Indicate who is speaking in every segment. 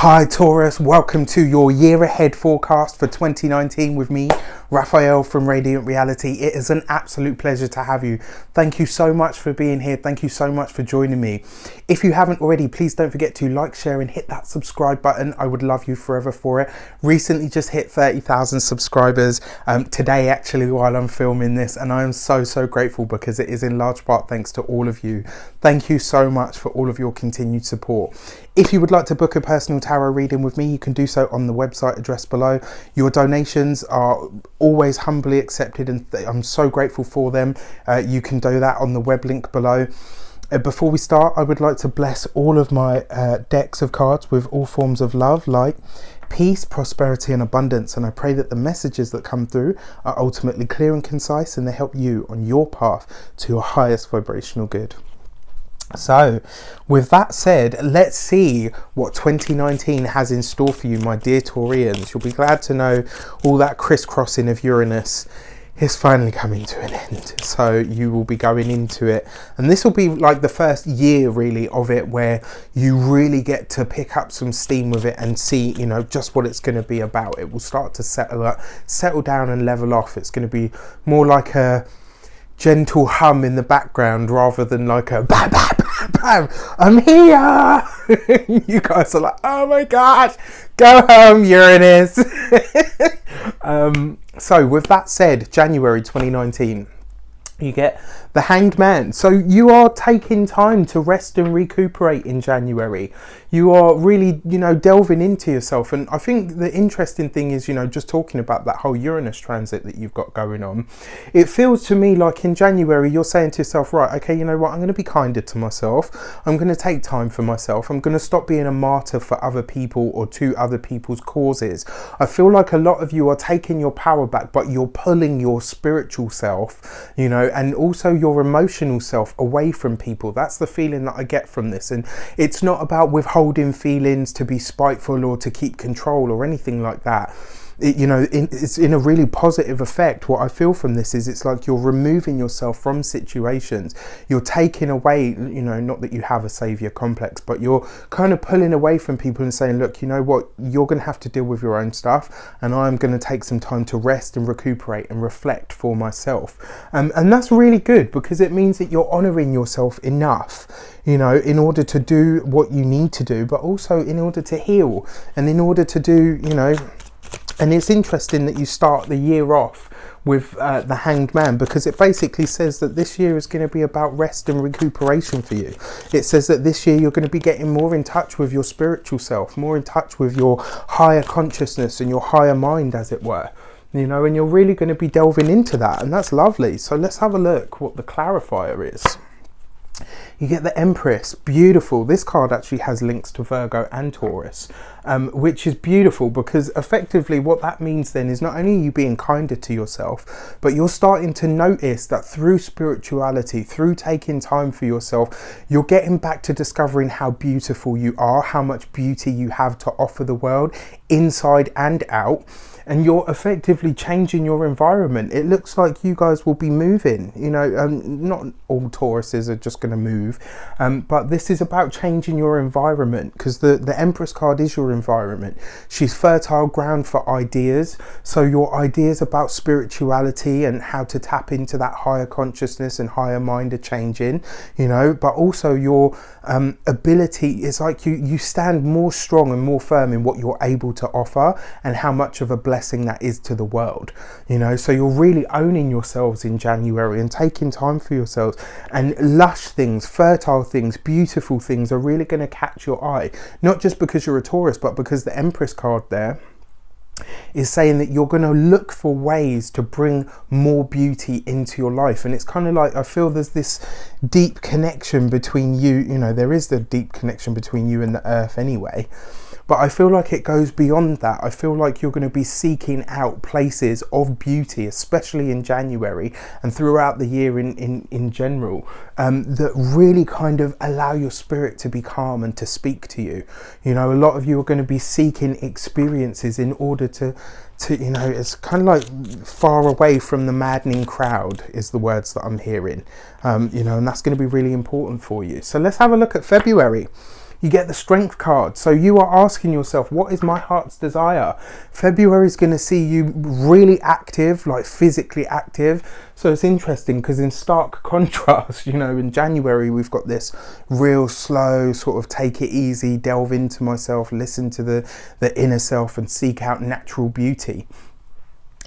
Speaker 1: Hi Taurus, welcome to your year ahead forecast for 2019 with me, Raphael from Reydiant Reality. It is an absolute pleasure to have you. Thank you so much for being here. Thank you so much for joining me. If you haven't already, please don't forget to like, share and hit that subscribe button. I would love you forever for it. Recently just hit 30,000 subscribers today actually while I'm filming this, and I am so grateful because it is in large part thanks to all of you. Thank you so much for all of your continued support. If you would like to book a personal tarot reading with me, you can do so on the website address below. Your donations are always humbly accepted and I'm so grateful for them. You can do that on the web link below. Before we start, I would like to bless all of my decks of cards with all forms of love, light, peace, prosperity and abundance, and I pray that the messages that come through are ultimately clear and concise and they help you on your path to your highest vibrational good. So with that said, let's see what 2019 has in store for you, my dear Taurians. You'll be glad to know all that crisscrossing of Uranus is finally coming to an end. So you will be going into it, and this will be like the first year really of it where you really get to pick up some steam with it and see, you know, just what it's going to be about. It will start to settle down and level off. It's going to be more like a gentle hum in the background rather than like a bam, bam, bam, bam, I'm here. You guys are like, oh my gosh, go home Uranus. So with that said, January 2019, you get the Hanged Man. So you are taking time to rest and recuperate in January. You are really, you know, delving into yourself. And I think the interesting thing is, you know, just talking about that whole Uranus transit that you've got going on, it feels to me like in January you're saying to yourself, right, okay, you know what, I'm going to be kinder to myself. I'm going to take time for myself. I'm going to stop being a martyr for other people or to other people's causes. I feel like a lot of you are taking your power back, but you're pulling your spiritual self, you know, and also your emotional self away from people. That's the feeling that I get from this. And it's not about withholding feelings to be spiteful or to keep control or anything like that. You know, it's in a really positive effect. What I feel from this is it's like you're removing yourself from situations. You're taking away, you know, not that you have a savior complex, but you're kind of pulling away from people and saying, look, you know what, you're going to have to deal with your own stuff and I'm going to take some time to rest and recuperate and reflect for myself. And that's really good because it means that you're honouring yourself enough, you know, in order to do what you need to do, but also in order to heal and in order to do, you know. And it's interesting that you start the year off with the Hanged Man, because it basically says that this year is going to be about rest and recuperation for you. It says that this year you're going to be getting more in touch with your spiritual self, more in touch with your higher consciousness and your higher mind, as it were. You know, and you're really going to be delving into that, and that's lovely. So let's have a look what the clarifier is. You get the Empress, beautiful. This card actually has links to Virgo and Taurus, which is beautiful because effectively what that means then is not only you being kinder to yourself, but you're starting to notice that through spirituality, through taking time for yourself, you're getting back to discovering how beautiful you are, how much beauty you have to offer the world, inside and out. And you're effectively changing your environment. It looks like you guys will be moving, you know, not all Tauruses are just going to move, but this is about changing your environment because the Empress card is your environment. She's fertile ground for ideas. So your ideas about spirituality and how to tap into that higher consciousness and higher mind are changing, you know, but also your ability is like you stand more strong and more firm in what you're able to offer and how much of a blessing that is to the world, you know. So you're really owning yourselves in January and taking time for yourselves, and lush things, fertile things, beautiful things are really going to catch your eye, not just because you're a Taurus, but because the Empress card there is saying that you're going to look for ways to bring more beauty into your life. And it's kind of like, I feel there's this deep connection between you, you know, there is the deep connection between you and the earth anyway, but I feel like it goes beyond that. I feel like you're going to be seeking out places of beauty, especially in January and throughout the year in general, that really kind of allow your spirit to be calm and to speak to you. You know, a lot of you are going to be seeking experiences in order to you know, it's kind of like far away from the maddening crowd is the words that I'm hearing, you know, and that's going to be really important for you. So let's have a look at February. You get the Strength card. So you are asking yourself, what is my heart's desire? February is going to see you really active, like physically active. So it's interesting because in stark contrast, you know, in January, we've got this real slow sort of take it easy, delve into myself, listen to the inner self and seek out natural beauty.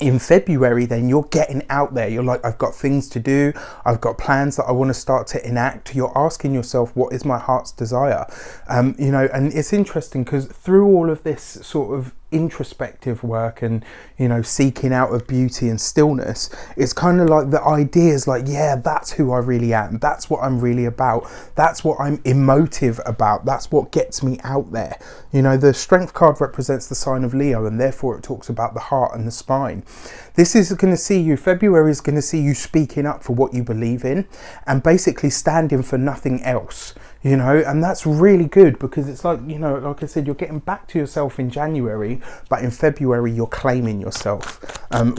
Speaker 1: In February, then you're getting out there. You're like, I've got things to do. I've got plans that I want to start to enact. You're asking yourself, what is my heart's desire? You know, and it's interesting because through all of this sort of introspective work and, you know, seeking out of beauty and stillness, it's kind of like the idea is like, yeah, that's who I really am. That's what I'm really about. That's what I'm emotive about. That's what gets me out there. You know, the Strength card represents the sign of Leo, and therefore it talks about the heart and the spine. This is going to see you, February is going to see you speaking up for what you believe in and basically standing for nothing else, you know, and that's really good because it's like, you know, like I said, you're getting back to yourself in January, but in February you're claiming yourself,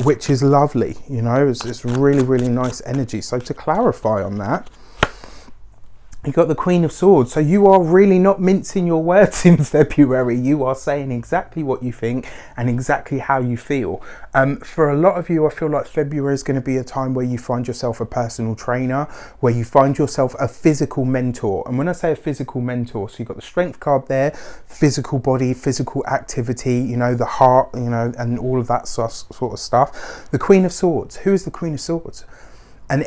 Speaker 1: which is lovely, you know, it's really, really nice energy. So to clarify on that, you got the Queen of Swords. So you are really not mincing your words in February. You are saying exactly what you think and exactly how you feel. For a lot of you, I feel like February is going to be a time where you find yourself a personal trainer, where you find yourself a physical mentor. And when I say a physical mentor, so you've got the Strength card there, physical body, physical activity, you know, the heart, you know, and all of that sort of stuff. The Queen of Swords. Who is the Queen of Swords? An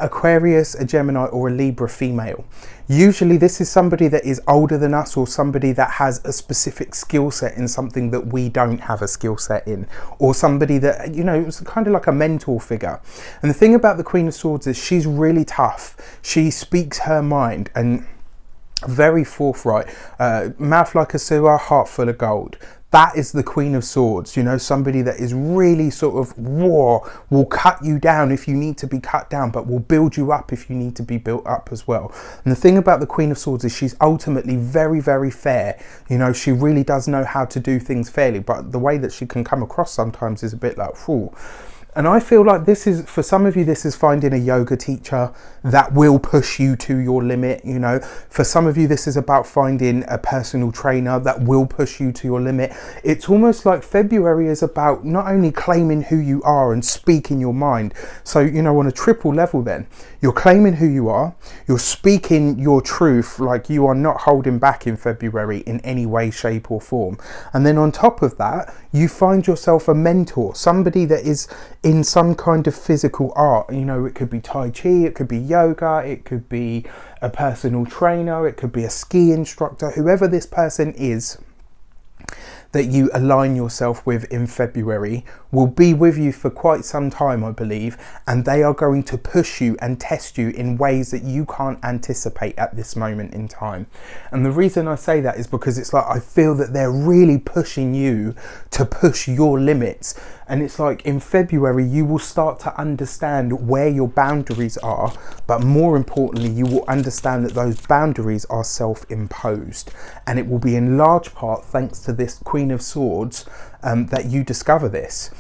Speaker 1: Aquarius, a Gemini, or a Libra female. Usually this is somebody that is older than us, or somebody that has a specific skill set in something that we don't have a skill set in, or somebody that, you know, it's kind of like a mentor figure. And the thing about the Queen of Swords is she's really tough. She speaks her mind and very forthright, mouth like a sewer, heart full of gold. That is the Queen of Swords, you know, somebody that is really sort of will cut you down if you need to be cut down, but will build you up if you need to be built up as well. And the thing about the Queen of Swords is she's ultimately very, very fair. You know, she really does know how to do things fairly, but the way that she can come across sometimes is a bit like, whew. And I feel like this is, for some of you, this is finding a yoga teacher that will push you to your limit, you know. For some of you, this is about finding a personal trainer that will push you to your limit. It's almost like February is about not only claiming who you are and speaking your mind. So, you know, on a triple level then, you're claiming who you are, you're speaking your truth, like you are not holding back in February in any way, shape or form. And then on top of that, you find yourself a mentor, somebody that is in some kind of physical art. You know, it could be Tai Chi, it could be yoga, it could be a personal trainer, it could be a ski instructor, whoever this person is that you align yourself with in February will be with you for quite some time, I believe, and they are going to push you and test you in ways that you can't anticipate at this moment in time. And the reason I say that is because it's like I feel that they're really pushing you to push your limits. And it's like in February you will start to understand where your boundaries are, but more importantly you will understand that those boundaries are self-imposed, and it will be in large part thanks to this Queen of Swords that you discover this.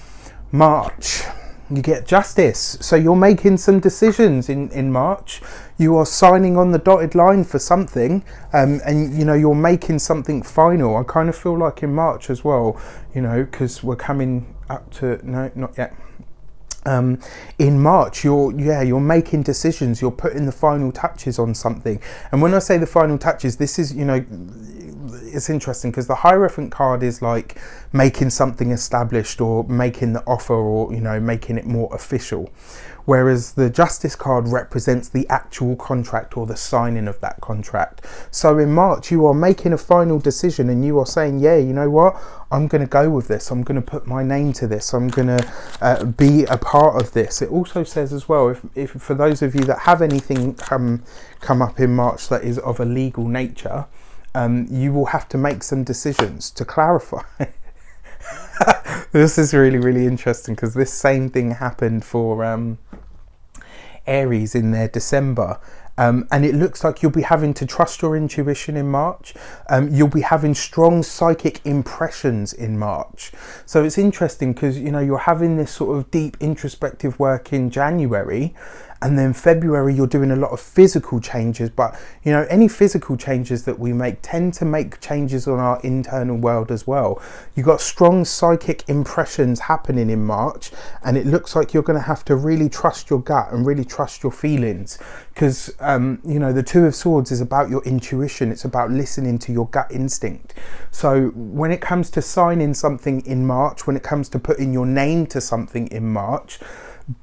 Speaker 1: March, you get Justice. So you're making some decisions in March. You are signing on the dotted line for something, and you know, you're making something final. I kind of feel like in March as well, you know, because we're coming up to, no, not yet. In March, you're making decisions, you're putting the final touches on something. And when I say the final touches, this is, you know, it's interesting because the Hierophant card is like making something established or making the offer, or, you know, making it more official. Whereas the Justice card represents the actual contract or the signing of that contract. So in March, you are making a final decision and you are saying, yeah, you know what? I'm going to go with this. I'm going to put my name to this. I'm going to be a part of this. It also says as well, if for those of you that have anything come up in March that is of a legal nature, you will have to make some decisions to clarify. This is really, really interesting because this same thing happened for Aries in their December. And it looks like you'll be having to trust your intuition in March. You'll be having strong psychic impressions in March. So it's interesting because, you know, you're having this sort of deep introspective work in January, And then February, you're doing a lot of physical changes, but you know, any physical changes that we make tend to make changes on our internal world as well. You've got strong psychic impressions happening in March, and it looks like you're going to have to really trust your gut and really trust your feelings, because you know, the Two of Swords is about your intuition. It's about listening to your gut instinct. So when it comes to signing something in March, when it comes to putting your name to something in March,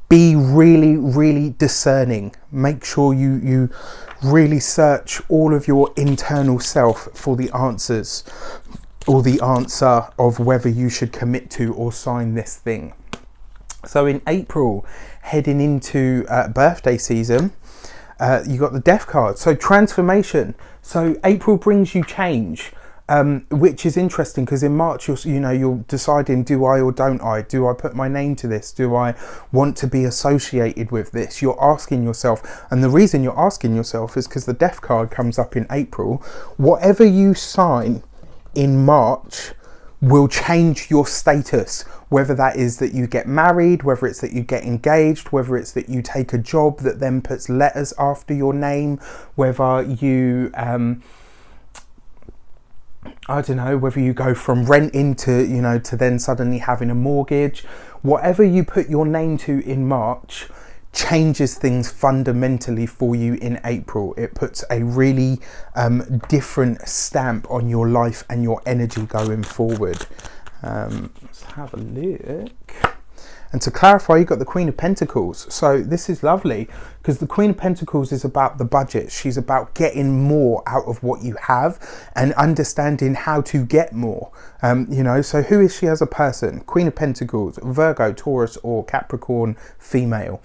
Speaker 1: be really, really discerning. Make sure you really search all of your internal self for the answers, or the answer of whether you should commit to or sign this thing. So in April, heading into birthday season, you got the Death card. So transformation. So April brings you change. Which is interesting, because in March you're deciding, do I or don't I? Do I put my name to this? Do I want to be associated with this? You're asking yourself, and the reason you're asking yourself is because the Death card comes up in April. Whatever you sign in March will change your status, whether that is that you get married, whether it's that you get engaged, whether it's that you take a job that then puts letters after your name, whether you I don't know, whether you go from renting to, you know, to then suddenly having a mortgage. Whatever you put your name to in March changes things fundamentally for you in April. It puts a really different stamp on your life and your energy going forward. Let's have a look. And to clarify, you've got the Queen of Pentacles. So this is lovely, because the Queen of Pentacles is about the budget. She's about getting more out of what you have and understanding how to get more. You know, so who is she as a person? Queen of Pentacles, Virgo, Taurus, or Capricorn female.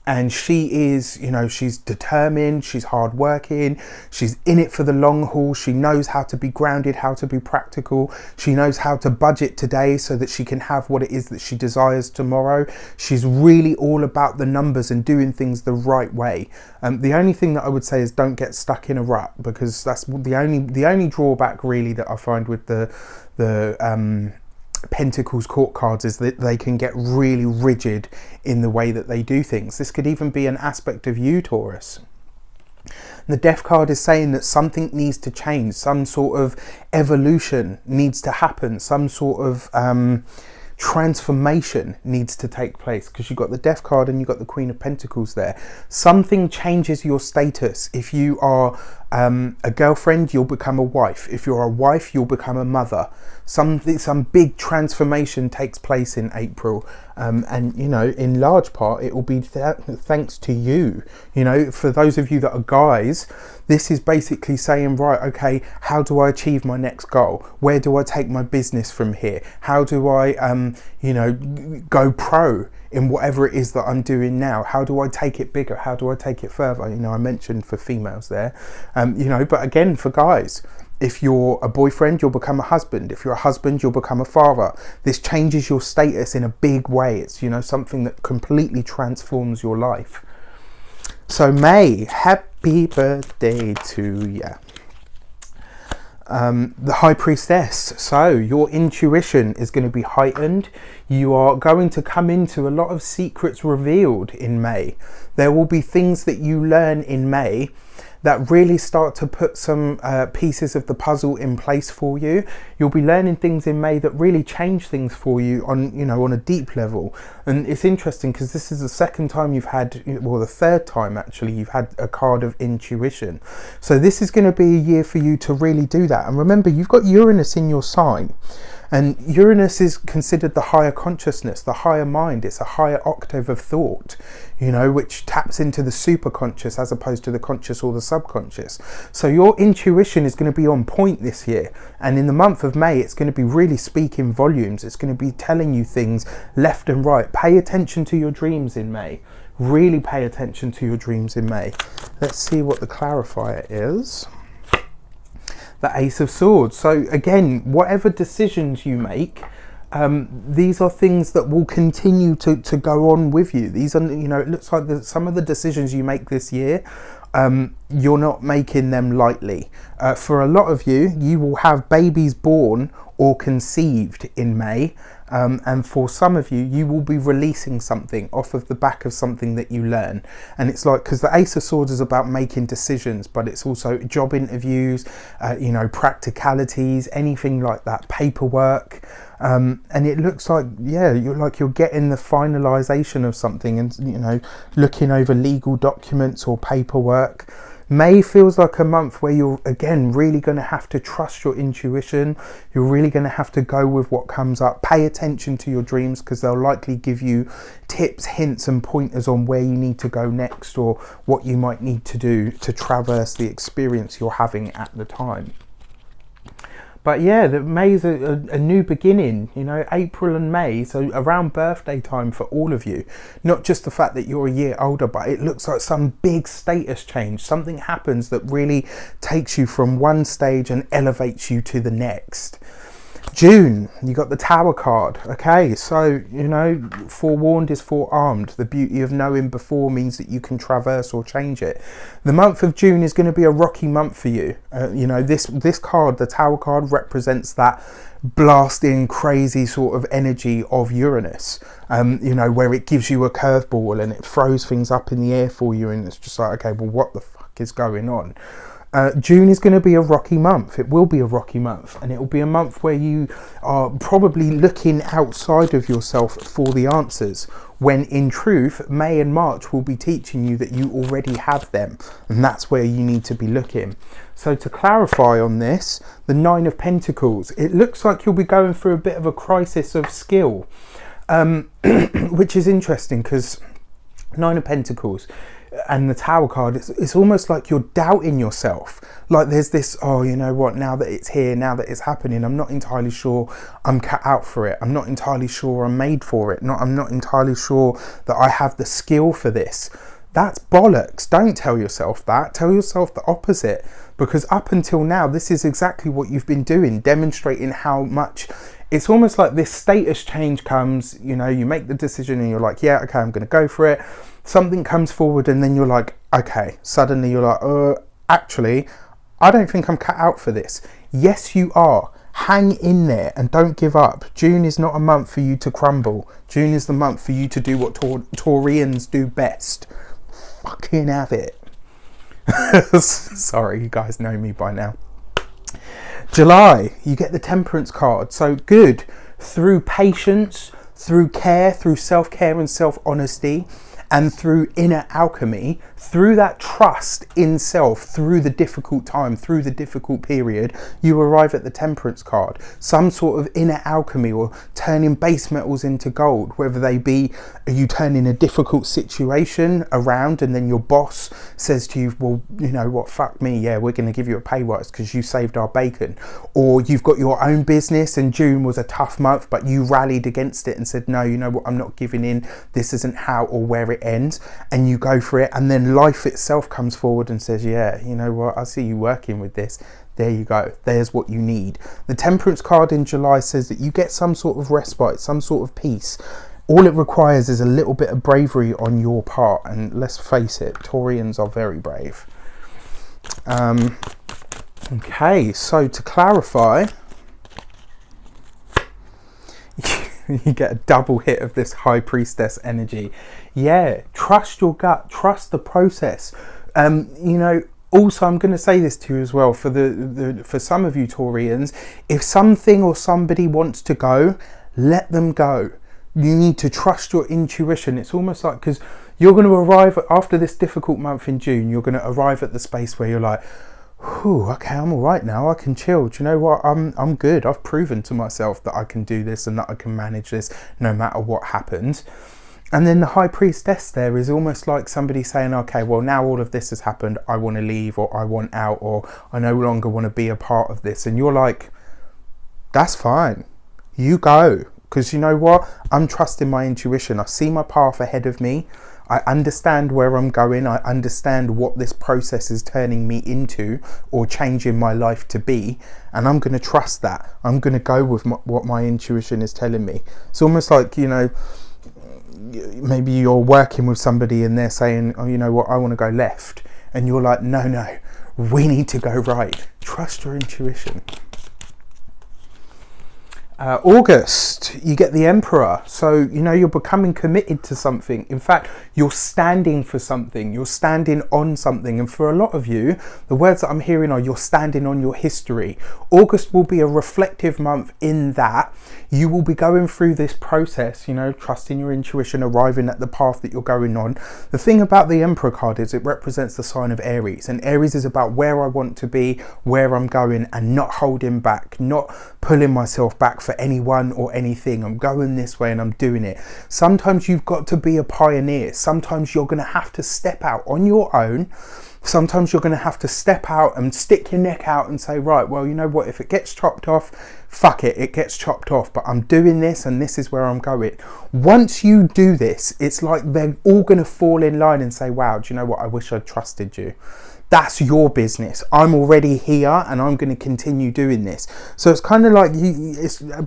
Speaker 1: And she is, you know, she's determined, she's hardworking, she's in it for the long haul. She knows how to be grounded, how to be practical. She knows how to budget today so that she can have what it is that she desires tomorrow. She's really all about the numbers and doing things the right way. The only thing that I would say is don't get stuck in a rut, because that's the only drawback really that I find with the Pentacles court cards is that they can get really rigid in the way that they do things. This could even be an aspect of you, Taurus. The Death card is saying that something needs to change, some sort of evolution needs to happen, some sort of transformation needs to take place, because you've got the Death card and you've got the Queen of Pentacles there. Something changes your status. If you are a girlfriend, you'll become a wife. If you're a wife, you'll become a mother. Some big transformation takes place in April, and you know, in large part it will be thanks to you. You know, for those of you that are guys, this is basically saying, right, okay, how do I achieve my next goal? Where do I take my business from here? How do I you know, go pro in whatever it is that I'm doing now? How do I take it bigger? How do I take it further? You know, I mentioned for females there, you know, but again, for guys, if you're a boyfriend, you'll become a husband. If you're a husband, you'll become a father. This changes your status in a big way. It's, you know, something that completely transforms your life. So May, happy birthday to you. The High Priestess. So your intuition is going to be heightened. You are going to come into a lot of secrets revealed in May. There will be things that you learn in May that really start to put some pieces of the puzzle in place for you. You'll be learning things in May that really change things for you on, you know, on a deep level. And it's interesting because this is the second time you've had, well, the third time actually, you've had a card of intuition. So this is going to be a year for you to really do that. And remember, you've got Uranus in your sign. And Uranus is considered the higher consciousness, the higher mind. It's a higher octave of thought, you know, which taps into the superconscious as opposed to the conscious or the subconscious. So your intuition is going to be on point this year. And in the month of May, it's going to be really speaking volumes. It's going to be telling you things left and right. Pay attention to your dreams in May. Really pay attention to your dreams in May. Let's see what the clarifier is. The Ace of Swords. So again, whatever decisions you make, these are things that will continue to go on with you. These are, you know, it looks like some of the decisions you make this year you're not making them lightly. For a lot of you, you will have babies born or conceived in May. And for some of you, you will be releasing something off of the back of something that you learn. And it's like, because the Ace of Swords is about making decisions, but it's also job interviews, practicalities, anything like that, paperwork. And it looks like, you're getting the finalization of something and, looking over legal documents or paperwork. May feels like a month where you're, again, really going to have to trust your intuition. You're really going to have to go with what comes up. Pay attention to your dreams, because they'll likely give you tips, hints and pointers on where you need to go next, or what you might need to do to traverse the experience you're having at the time. But yeah, May's a new beginning, April and May, so around birthday time for all of you. Not just the fact that you're a year older, but it looks like some big status change. Something happens that really takes you from one stage and elevates you to the next. June, you got the Tower card. Okay, so, forewarned is forearmed. The beauty of knowing before means that you can traverse or change it. The month of June is going to be a rocky month for you. This card, the Tower card, represents that blasting, crazy sort of energy of Uranus, where it gives you a curveball and it throws things up in the air for you, and it's just like, okay, well, what the fuck is going on? June is going to be a rocky month. It will be a rocky month, and it will be a month where you are probably looking outside of yourself for the answers, when in truth May and March will be teaching you that you already have them, and that's where you need to be looking. So to clarify on this, the Nine of Pentacles, it looks like you'll be going through a bit of a crisis of skill, which is interesting, because Nine of Pentacles and the Tower card, it's almost like you're doubting yourself. Like there's this, now that it's here, now that it's happening, I'm not entirely sure I'm cut out for it. I'm not entirely sure I'm made for it. I'm not entirely sure that I have the skill for this. That's bollocks. Don't tell yourself that. Tell yourself the opposite. Because up until now, this is exactly what you've been doing, demonstrating how much. It's almost like this status change comes, you make the decision and you're like, yeah, okay, I'm going to go for it. Something comes forward and then you're like, okay, suddenly you're like, actually, I don't think I'm cut out for this. Yes, you are. Hang in there and don't give up. June is not a month for you to crumble. June is the month for you to do what Taurians do best. Fucking have it. Sorry, you guys know me by now. July, you get the Temperance card. So good. Through patience, through care, through self-care and self-honesty, and through inner alchemy, through that trust in self, through the difficult time, through the difficult period, you arrive at the Temperance card. Some sort of inner alchemy, or turning base metals into gold, whether they be you turning a difficult situation around and then your boss says to you, well, you know what, fuck me, yeah, we're going to give you a pay rise because you saved our bacon. Or you've got your own business and June was a tough month, but you rallied against it and said, no, you know what, I'm not giving in. This isn't how or where it ends. And you go for it, and then life itself comes forward and says, yeah, you know what, I see you working with this. There you go. There's what you need. The Temperance card in July says that you get some sort of respite, some sort of peace. All it requires is a little bit of bravery on your part, and let's face it, Taurians are very brave. Okay, so to clarify, you get a double hit of this High Priestess energy. Yeah, trust your gut, trust the process. Also, I'm going to say this to you as well, for some of you Taurians, if something or somebody wants to go, let them go. You need to trust your intuition. It's almost like, because you're going to arrive after this difficult month in June, you're going to arrive at the space where you're like, whew, okay, I'm all right now. I can chill. Do you know what? I'm good. I've proven to myself that I can do this and that I can manage this no matter what happens. And then the High Priestess there is almost like somebody saying, okay, well, now all of this has happened. I want to leave, or I want out, or I no longer want to be a part of this. And you're like, that's fine. You go. Because you know what? I'm trusting my intuition. I see my path ahead of me. I understand where I'm going. I understand what this process is turning me into or changing my life to be. And I'm going to trust that. I'm going to go with what my intuition is telling me. It's almost like, maybe you're working with somebody and they're saying, oh, you know what, I want to go left. and you're like, no, we need to go right. Trust your intuition. August, you get the Emperor. So, you know, you're becoming committed to something. In fact, you're standing for something. You're standing on something. And for a lot of you, the words that I'm hearing are you're standing on your history. August will be a reflective month in that you will be going through this process, you know, trusting your intuition, arriving at the path that you're going on. The thing about the Emperor card is it represents the sign of Aries. And Aries is about where I want to be, where I'm going, and not holding back, not pulling myself back for anyone or anything. I'm going this way and I'm doing it. Sometimes you've got to be a pioneer. Sometimes you're going to have to step out on your own. Sometimes you're going to have to step out and stick your neck out and say, right, well, you know what, if it gets chopped off, fuck it, it gets chopped off, but I'm doing this and this is where I'm going. Once you do this, it's like they're all going to fall in line and say, wow, do you know what, I wish I'd trusted you. That's your business. I'm already here and I'm going to continue doing this. So it's kind of like,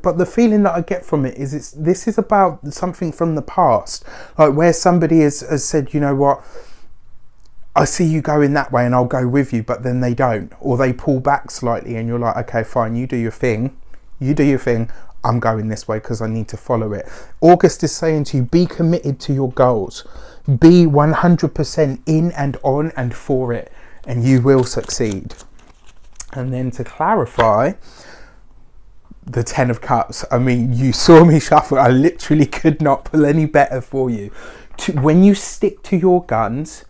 Speaker 1: but the feeling that I get from it is this is about something from the past, like where somebody has said, you know what, I see you going that way and I'll go with you, but then they don't, or they pull back slightly and you're like, okay, fine, you do your thing, I'm going this way because I need to follow it. August is saying to you, be committed to your goals, be 100% in and on and for it, and you will succeed. And then to clarify, the 10 of Cups, I mean, you saw me shuffle, I literally could not pull any better for you. When you stick to your guns,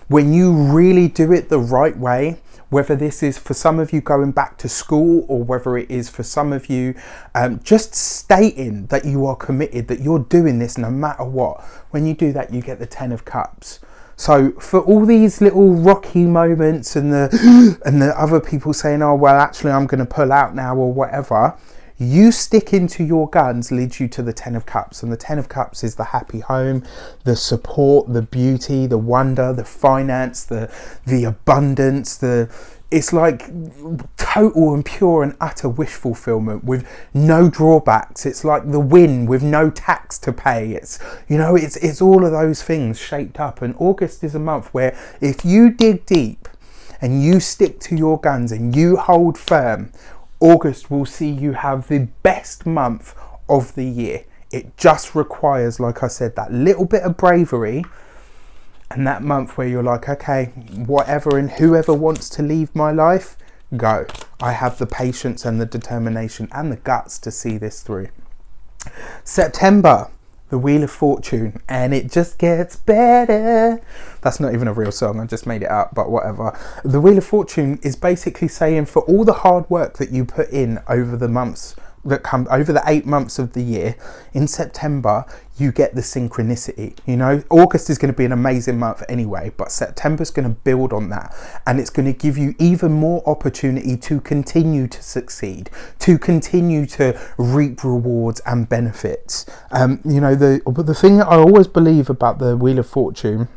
Speaker 1: when you really do it the right way, whether this is for some of you going back to school or whether it is for some of you just stating that you are committed, that you're doing this no matter what, when you do that, you get the 10 of Cups. So for all these little rocky moments and the other people saying, oh, well, actually, I'm going to pull out now or whatever, you sticking to your guns leads you to the 10 of Cups. And the 10 of Cups is the happy home, the support, the beauty, the wonder, the finance, the abundance, it's like total and pure and utter wish fulfillment with no drawbacks. It's like the win with no tax to pay. It's, you know, it's all of those things shaped up. And August is a month where if you dig deep and you stick to your guns and you hold firm, August will see you have the best month of the year. It just requires, like I said, that little bit of bravery and that month where you're like, okay, whatever and whoever wants to leave my life, go. I have the patience and the determination and the guts to see this through. September, the Wheel of Fortune, and it just gets better. That's not even a real song, I just made it up, but whatever. The Wheel of Fortune is basically saying for all the hard work that you put in over the months that come over the 8 months of the year, in September you get the synchronicity. You know, August is going to be an amazing month anyway, but September's going to build on that, and it's going to give you even more opportunity to continue to succeed, to continue to reap rewards and benefits. You know, the thing that I always believe about the Wheel of Fortune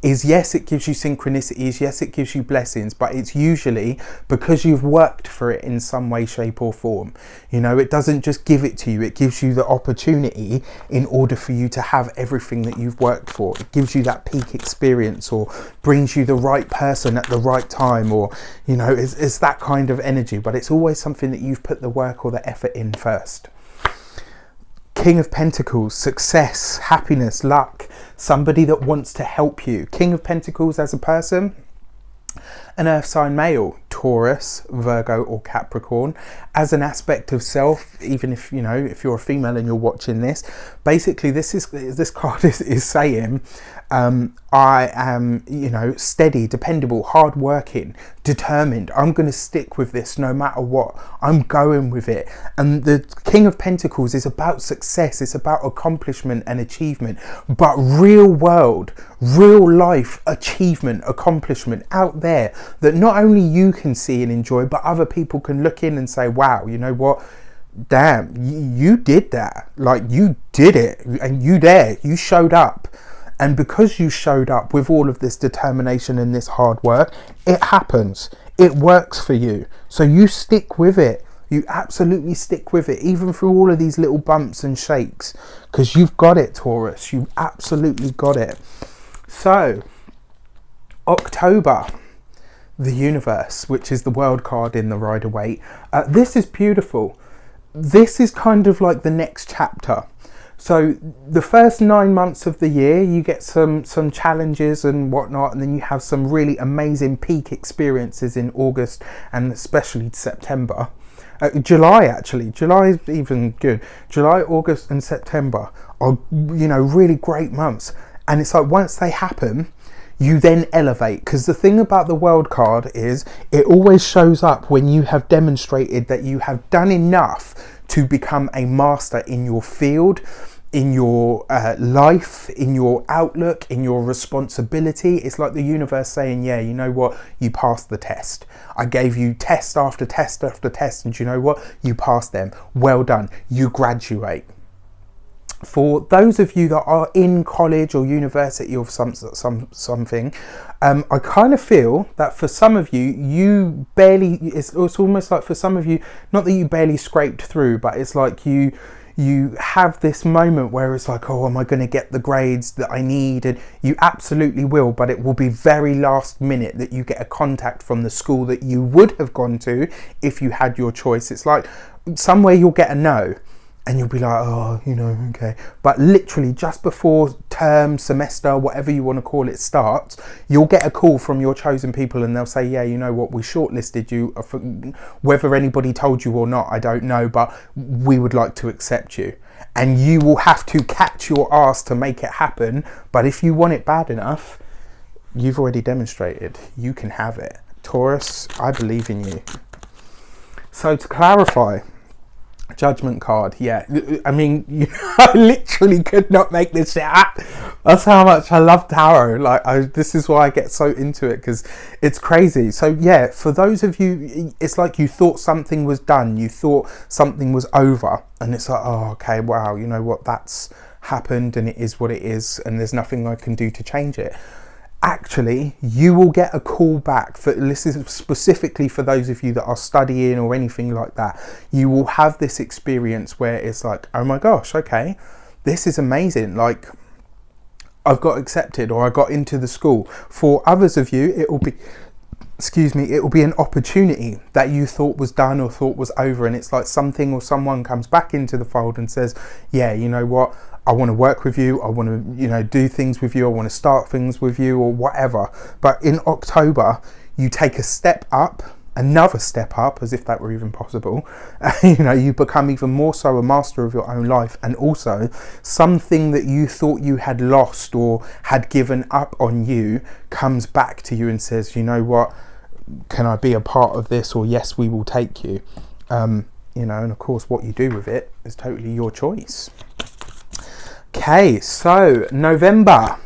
Speaker 1: is, yes, it gives you synchronicities, yes, it gives you blessings, but it's usually because you've worked for it in some way, shape or form. You know, it doesn't just give it to you, it gives you the opportunity in order for you to have everything that you've worked for. It gives you that peak experience or brings you the right person at the right time, or, you know, it's that kind of energy, but it's always something that you've put the work or the effort in first. King of Pentacles, success, happiness, luck, somebody that wants to help you. King of Pentacles as a person, an earth sign male, Taurus, Virgo or Capricorn. As an aspect of self, even if, you know, if you're a female and you're watching this, basically this card is saying, I am, you know, steady, dependable, hardworking, determined. I'm going to stick with this no matter what. I'm going with it. And the King of Pentacles is about success. It's about accomplishment and achievement, but real world, real life achievement, accomplishment out there that not only you can see and enjoy, but other people can look in and say, wow, you know what? Damn, you did that. Like, you did it, and you showed up. And because you showed up with all of this determination and this hard work, it happens. It works for you. So you stick with it. You absolutely stick with it, even through all of these little bumps and shakes, because you've got it, Taurus. You absolutely got it. So October, the universe, which is the world card in the Rider-Waite. This is beautiful. This is kind of like the next chapter. So the first 9 months of the year, you get some challenges and whatnot, and then you have some really amazing peak experiences in August and especially September. July, actually. July is even good. July, August and September are, you know, really great months. And it's like once they happen, you then elevate. Because the thing about the world card is it always shows up when you have demonstrated that you have done enough to become a master in your field, in your life, in your outlook, in your responsibility. It's like the universe saying, yeah, you know what, you passed the test. I gave you test after test after test, and you know what, you passed them. Well done, you graduate. For those of you that are in college or university or something, I kind of feel that for some of you, you barely, it's almost like for some of you, not that you barely scraped through, but it's like you have this moment where it's like, oh, am I going to get the grades that I need? And you absolutely will, but it will be very last minute that you get a contact from the school that you would have gone to if you had your choice. It's like somewhere you'll get a no and you'll be like, oh, you know, okay. But literally just before term, semester, whatever you want to call it, starts, you'll get a call from your chosen people and they'll say, yeah, you know what, we shortlisted you. Whether anybody told you or not, I don't know, but we would like to accept you. And you will have to catch your ass to make it happen. But if you want it bad enough, you've already demonstrated you can have it. Taurus, I believe in you. So to clarify, Judgment card, yeah. I mean, I literally could not make this shit up. That's how much I love tarot. Like, this is why I get so into it, because it's crazy. So yeah, for those of you, it's like you thought something was done. You thought something was over, and it's like, oh, okay, wow. You know what? That's happened, and it is what it is, and there's nothing I can do to change it. Actually, you will get a call back. This is specifically for those of you that are studying or anything like that. You will have this experience where it's like, oh my gosh, okay, this is amazing. Like, I've got accepted, or I got into the school. For others of you, it will be, it will be an opportunity that you thought was done or thought was over, and it's like something or someone comes back into the fold and says, yeah, you know what, I want to work with you, I want to, you know, do things with you, I want to start things with you, or whatever. But in October, you take a step up, another step up, as if that were even possible. You know, you become even more so a master of your own life, and also something that you thought you had lost or had given up on you comes back to you and says, you know what, can I be a part of this? Or yes, we will take you. You know, and of course what you do with it is totally your choice. Okay, so November,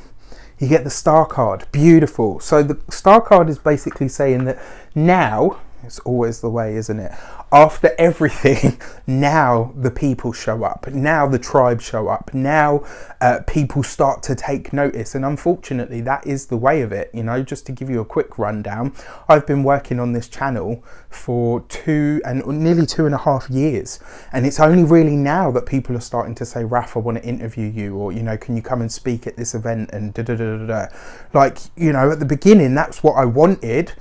Speaker 1: you get the star card. Beautiful. So the star card is basically saying that now, it's always the way, isn't it? After everything, now the people show up. Now the tribe show up. Now people start to take notice. And unfortunately, that is the way of it. You know, just to give you a quick rundown, I've been working on this channel for nearly 2.5 years. And it's only really now that people are starting to say, Raph, I want to interview you. Or, you know, can you come and speak at this event? And da-da-da-da-da. Like, you know, at the beginning, that's what I wanted.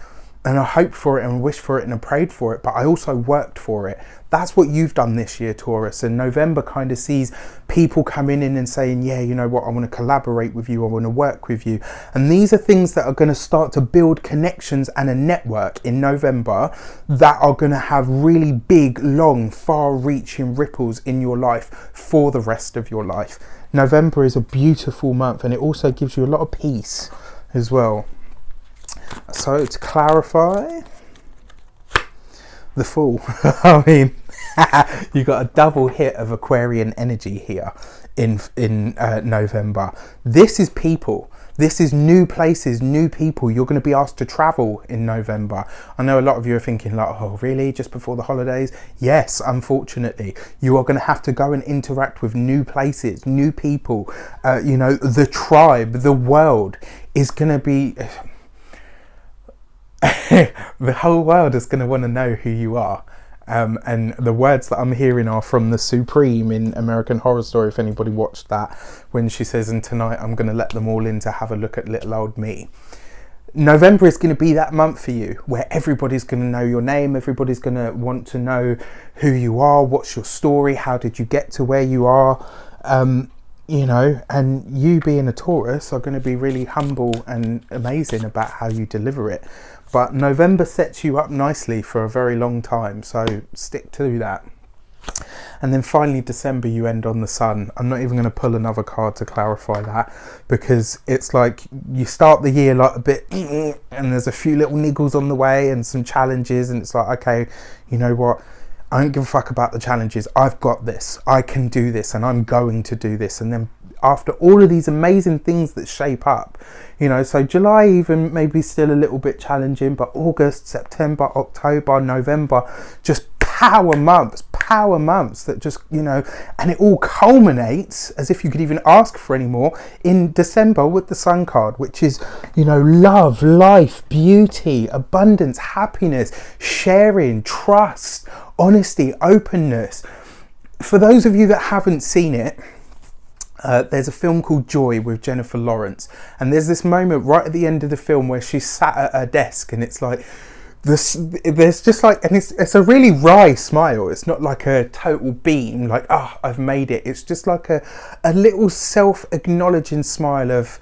Speaker 1: And I hoped for it and wished for it and I prayed for it, but I also worked for it. That's what you've done this year, Taurus. And November kind of sees people coming in and saying, yeah, you know what, I want to collaborate with you, I want to work with you. And these are things that are going to start to build connections and a network in November that are going to have really big, long, far-reaching ripples in your life for the rest of your life. November is a beautiful month, and it also gives you a lot of peace as well. So to clarify, the Fool. I mean, you got a double hit of Aquarian energy here in November. This is people. This is new places, new people. You're going to be asked to travel in November. I know a lot of you are thinking like, oh, really? Just before the holidays? Yes, unfortunately. You are going to have to go and interact with new places, new people. You know, the tribe, the world is going to be... the whole world is going to want to know who you are. And the words that I'm hearing are from the Supreme in American Horror Story, if anybody watched that, when she says, and tonight I'm going to let them all in to have a look at little old me. November is going to be that month for you where everybody's going to know your name. Everybody's going to want to know who you are, what's your story, how did you get to where you are, you know, and you being a Taurus are going to be really humble and amazing about how you deliver it. But November sets you up nicely for a very long time, so stick to that. And then finally December, you end on the Sun. I'm not even going to pull another card to clarify that, because it's like you start the year like a bit and there's a few little niggles on the way and some challenges, and it's like, okay, you know what, I don't give a fuck about the challenges. I've got this, I can do this, and I'm going to do this. And then after all of these amazing things that shape up, you know, so July even maybe still a little bit challenging, but August, September, October, November, just power months that just, you know, and it all culminates, as if you could even ask for any more, in December with the Sun card, which is, you know, love, life, beauty, abundance, happiness, sharing, trust, honesty, openness. For those of you that haven't seen it, there's a film called Joy with Jennifer Lawrence, and there's this moment right at the end of the film where she's sat at her desk, and it's like there's just like, and it's a really wry smile. It's not like a total beam, like, oh, I've made it. It's just like a little self-acknowledging smile of,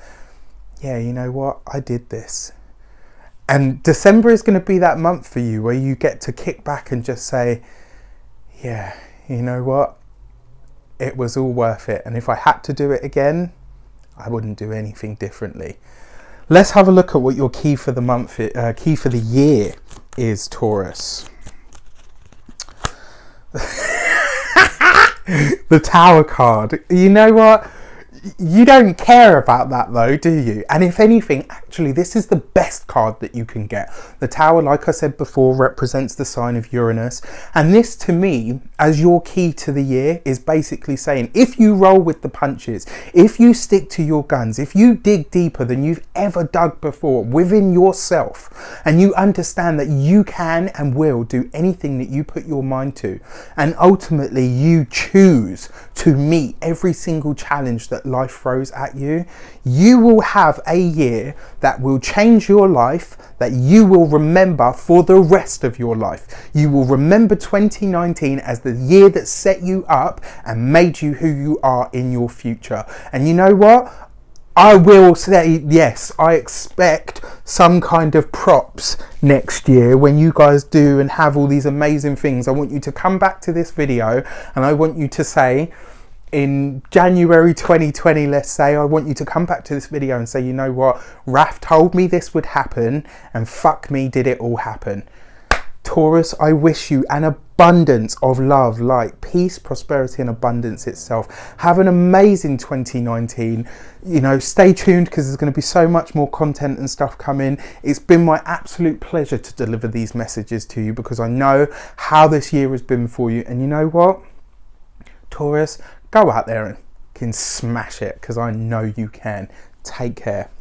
Speaker 1: yeah, you know what, I did this. And December is going to be that month for you where you get to kick back and just say, yeah, you know what, it was all worth it. And if I had to do it again, I wouldn't do anything differently. Let's have a look at what your key for the month, key for the year is, Taurus. The Tower card. You know what? You don't care about that though, do you? And if anything, actually, this is the best card that you can get. The Tower, like I said before, represents the sign of Uranus. And this, to me, as your key to the year, is basically saying, if you roll with the punches, if you stick to your guns, if you dig deeper than you've ever dug before within yourself, and you understand that you can and will do anything that you put your mind to, and ultimately you choose to meet every single challenge that life throws at you, you will have a year that will change your life, that you will remember for the rest of your life. You will remember 2019 as the year that set you up and made you who you are in your future. And you know what? I will say, yes, I expect some kind of props next year when you guys do and have all these amazing things. I want you to come back to this video and I want you to say, in January 2020, let's say, I want you to come back to this video and say, you know what, Raph told me this would happen, and fuck me, did it all happen. Taurus, I wish you an abundance of love, light, peace, prosperity, and abundance itself. Have an amazing 2019. You know, stay tuned because there's going to be so much more content and stuff coming. It's been my absolute pleasure to deliver these messages to you because I know how this year has been for you. And you know what, Taurus, go out there and can smash it because I know you can. Take care.